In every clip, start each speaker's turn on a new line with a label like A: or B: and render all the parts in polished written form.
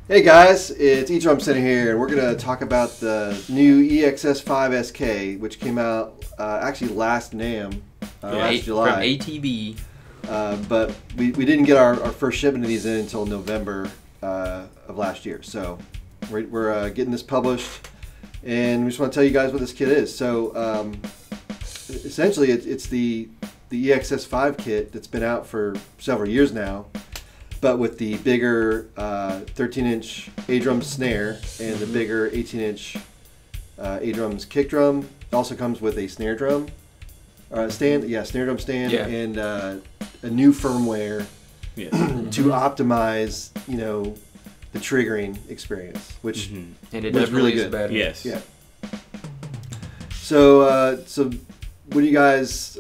A: Hey guys, it's Edrumcenter here, and we're going to talk about the new EXS-5SK, which came out actually last NAMM, last July.
B: From ATV.
A: But we didn't get our first shipment of these in until November of last year. So we're getting this published, and we just want to tell you guys what this kit is. So essentially it's the EXS-5 kit that's been out for several years now, but with the bigger 13-inch A-drum snare and the bigger 18-inch A-drums kick drum. It also comes with a snare drum stand, snare drum stand, and a new firmware to optimize, the triggering experience, which
B: and it
A: was really good.
B: Better.
C: Yes.
A: Yeah. So what do you guys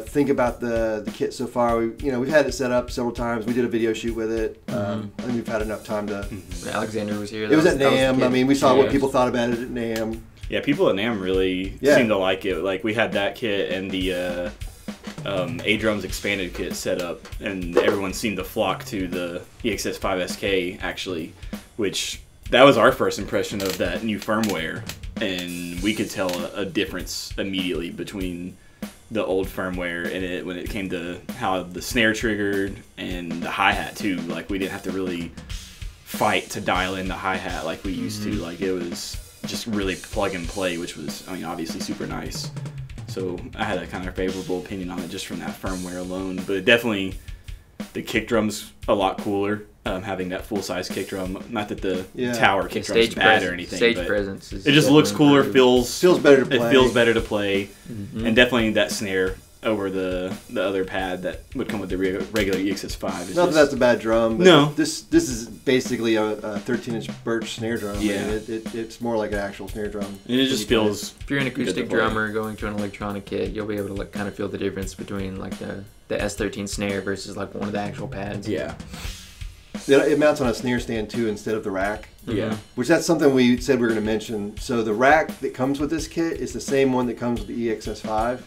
A: think about the kit so far? We've had it set up several times. We did a video shoot with it. I think we've had enough time to.
B: Alexander was here.
A: It was at NAMM. I mean, we saw what people thought about it at NAMM.
C: Yeah, people at NAMM really seemed to like it. Like, we had that kit and the A-Drums expanded kit set up, and everyone seemed to flock to the EXS-5SK, actually, which that was our first impression of that new firmware. And we could tell a difference immediately between the old firmware and it when it came to how the snare triggered and the hi-hat too. Like, we didn't have to really fight to dial in the hi-hat like we used to. Like, it was just really plug and play, which was, I mean, obviously super nice. So I had a kind of favorable opinion on it just from that firmware alone. But definitely the kick drum's a lot cooler. Having that full-size kick drum, not that the tower kick drum is bad or anything,
B: stage
C: but
B: presence is
C: it just looks cooler, feels
A: better to play.
C: It feels better to play, and definitely that snare over the other pad that would come with the regular EXS-5.
A: Not that that's a bad drum, but
C: no.
A: This is basically a 13-inch birch snare drum.
C: Yeah,
A: I mean, it's more like an actual snare drum.
C: And it just feels.
B: If you're an acoustic drummer going to an electronic kit, you'll be able to kind of feel the difference between like the S13 snare versus like one of the actual pads.
C: Yeah.
A: It mounts on a snare stand too instead of the rack.
C: Yeah.
A: Which that's something we said we were going to mention. So the rack that comes with this kit is the same one that comes with the EXS-5.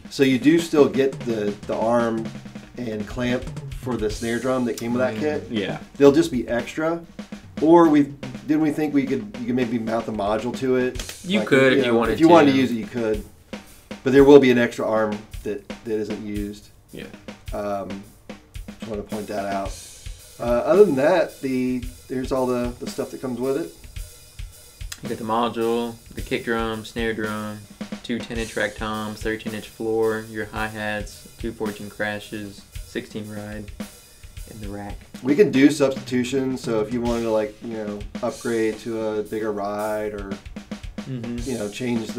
A: So you do still get the arm and clamp for the snare drum that came with that kit.
C: Yeah.
A: They'll just be extra. Or didn't we think you could maybe mount the module to it?
B: You could if you wanted to.
A: If you wanted to use it, you could. But there will be an extra arm that isn't used.
C: Yeah.
A: Just want to point that out. Other than that, there's all the stuff that comes with it.
B: You got the module, the kick drum, snare drum, two 10-inch rack toms, 13-inch floor, your hi-hats, two 14 crashes, 16 ride, and the rack. We
A: can do substitutions, so if you wanted to upgrade to a bigger ride or change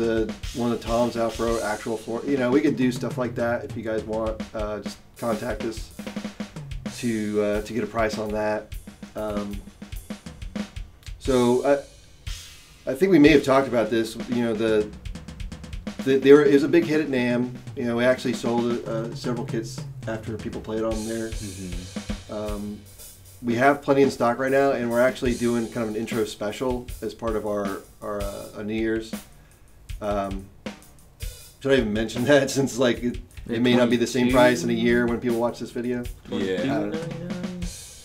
A: one of the toms out for actual floor, we could do stuff like that if you guys want. Just contact us to get a price on that. So I think we may have talked about this. There is a big hit at NAMM. We actually sold several kits after people played on there. We have plenty in stock right now, and we're actually doing kind of an intro special as part of our New Year's. Should I even mention that, since it may not be the same price in a year when people watch this video?
C: Yeah.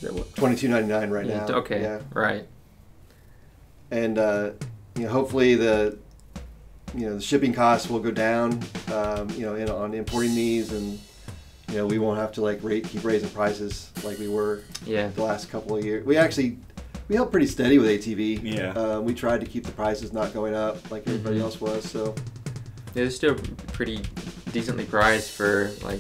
A: $22.99 right now.
B: Okay. Yeah. Right.
A: And hopefully the shipping costs will go down. On importing these, and we won't have to keep raising prices like we were the last couple of years. We held pretty steady with ATV.
C: Yeah.
A: We tried to keep the prices not going up like everybody else was. So.
B: It's still pretty decently priced for a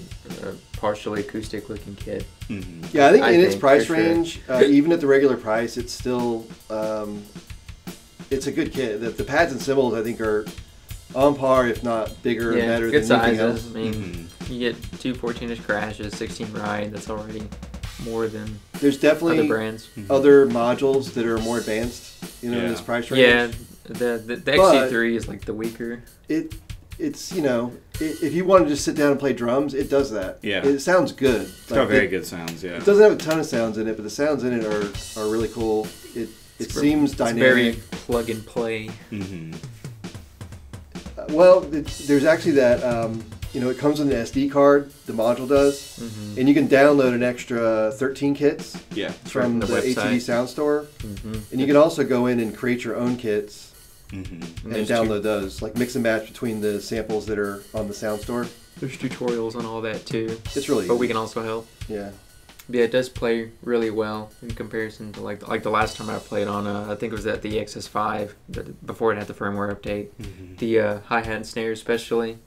B: partially acoustic looking kit.
A: Yeah, I think in its price range, even at the regular price, it's still it's a good kit. The pads and cymbals, I think, are on par, if not bigger and better
B: than
A: anything
B: else.
A: I
B: mean, you get two 14-inch crashes, 16 ride. That's already more than
A: there's definitely
B: other brands.
A: Other modules that are more advanced, in this price range.
B: Yeah, the XC3 is the weaker.
A: It's if you want to just sit down and play drums, it does that.
C: Yeah,
A: it sounds good.
C: It's got very good sounds. Yeah,
A: it doesn't have a ton of sounds in it, but the sounds in it are really cool. It seems dynamic.
B: It's very plug and play.
A: Well, there's actually that you know, it comes with an SD card. The module does, and you can download an extra 13 kits.
C: Yeah,
A: from the ATV Sound Store, and you can also go in and create your own kits and download those, like mix and match between the samples that are on the Sound Store.
B: There's tutorials on all that too.
A: It's really
B: but
A: easy.
B: We can also help.
A: Yeah.
B: Yeah, it does play really well in comparison to like the last time I played on. I think it was at the EXS-5 before it had the firmware update. The hi-hat and snare especially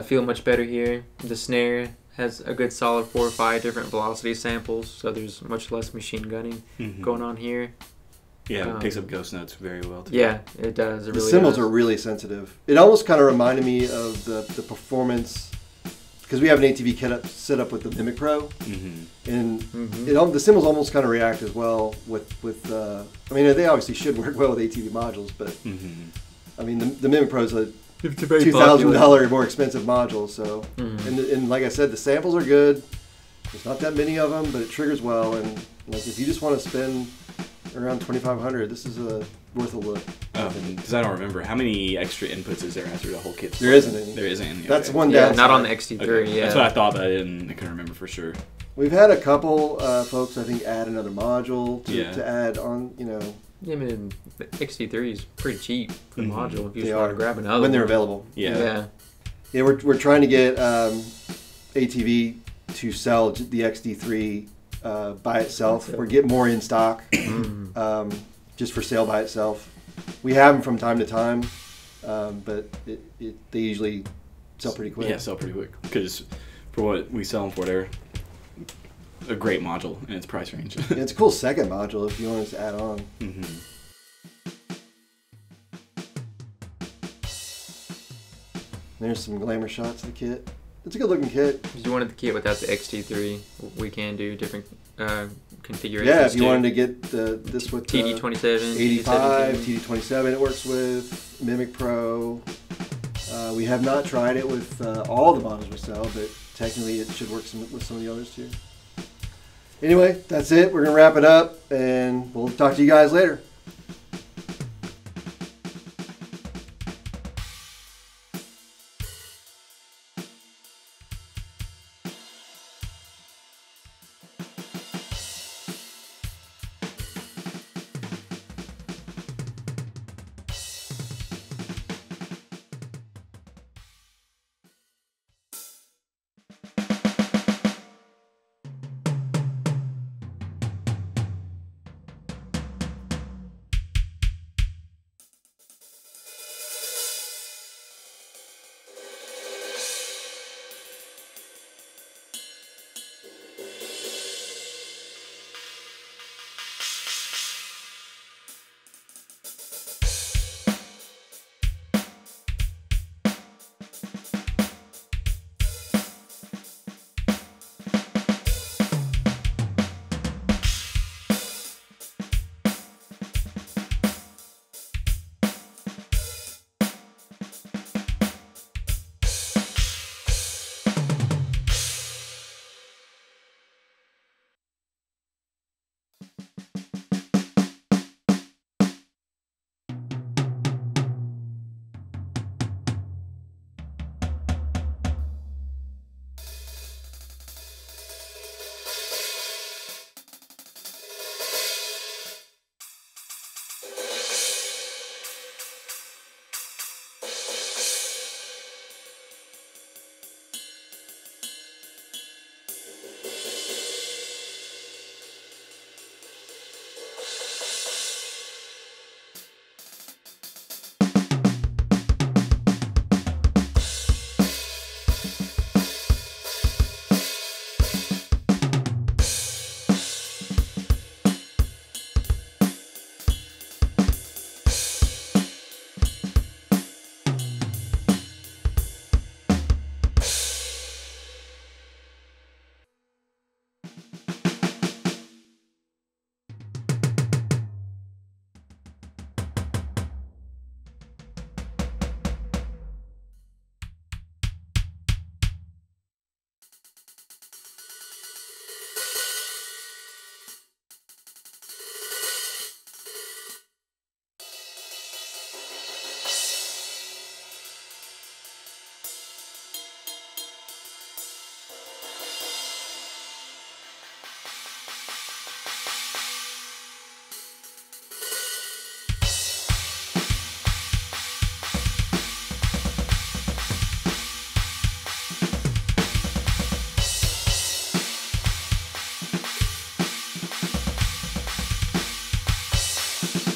B: feel much better here. The snare has a good solid 4 or 5 different velocity samples, so there's much less machine gunning going on here.
C: Yeah, it picks up ghost notes very well too.
B: Yeah, it does. It really
A: the cymbals
B: does.
A: are really sensitive. It almost kind of reminded me of the performance, because we have an ATV set up with the Mimic Pro, and the cymbals almost kind of react as well with I mean, they obviously should work well with ATV modules, but I mean the Mimic Pro is a $2,000 more expensive module, so and like I said, the samples are good. There's not that many of them, but it triggers well, and like if you just want to spend around $2,500, this is worth a look.
C: Because I don't remember how many extra inputs is there after the whole kit.
A: There isn't any.
C: There isn't any.
A: That's
C: okay.
A: one
B: Yeah,
A: downside.
B: not on the XT3.
C: Okay.
B: Yeah,
C: that's what I thought, but I couldn't remember for sure.
A: We've had a couple folks, I think, add another module to add on. You know.
B: Yeah, I mean, the XT3 is pretty cheap for the module if you
A: They
B: just want
A: are.
B: to grab another
A: when they're
B: one.
A: available.
B: Yeah.
A: Yeah, we're trying to get ATV to sell the XD3 by itself, or get more in stock, just for sale by itself. We have them from time to time, but they usually sell pretty quick.
C: Yeah, sell pretty quick, because for what we sell them for, they're a great module in its price range.
A: Yeah, it's a cool second module if you want us to add on. There's some glamour shots of the kit. It's a good looking kit.
B: If you wanted the kit without the XT3, we can do different configurations.
A: Yeah, if you
B: too.
A: wanted to get this with
B: TD27,
A: 85,
B: TD17.
A: TD27 it works with, Mimic Pro. We have not tried it with all the models we sell, but technically it should work with some of the others too. Anyway, that's it. We're going to wrap it up, and we'll talk to you guys later. Bye.